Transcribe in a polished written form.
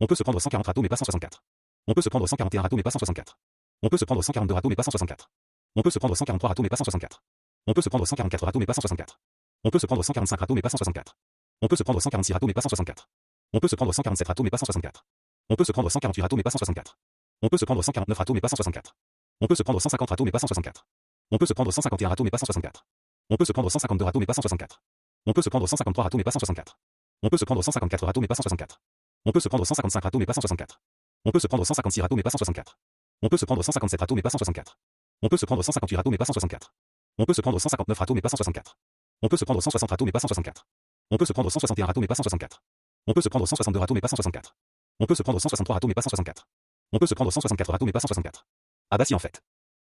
On peut se prendre 140 râteaux mais pas 164. On peut se prendre 141 râteaux mais pas 164. On peut se prendre 142 râteaux mais pas 164. On peut se prendre 143 râteaux mais pas 164. On peut se prendre 144 râteaux mais pas 164. On peut se prendre 145 râteaux mais pas 164. On peut se prendre 146 râteaux mais pas 164. On peut se prendre 147 râteaux mais pas 164. On peut se prendre 148 râteaux mais pas 164. On peut se prendre 149 râteaux mais pas 164. On peut se prendre 150 râteaux mais pas 164. On peut se prendre 151 râteaux mais pas 164. On peut se prendre 152 râteaux mais pas 164. On peut se prendre 153 râteaux mais pas 164. On peut se prendre 154 râteaux mais pas 164. On peut se prendre 155 râteaux mais pas 164. On peut se prendre 156 râteaux mais pas 164. On peut se prendre 157 râteaux mais pas 164. On peut se prendre 158 râteaux mais pas 164. On peut se prendre 159 râteaux mais pas 164. On peut se prendre 160 râteaux mais pas 164. On peut se prendre 161 râteaux mais pas 164. On peut se prendre 162 râteaux mais pas 164. On peut se prendre 163 râteaux mais pas 164. On peut se prendre 164 râteaux mais pas 164. Ah bah si en fait.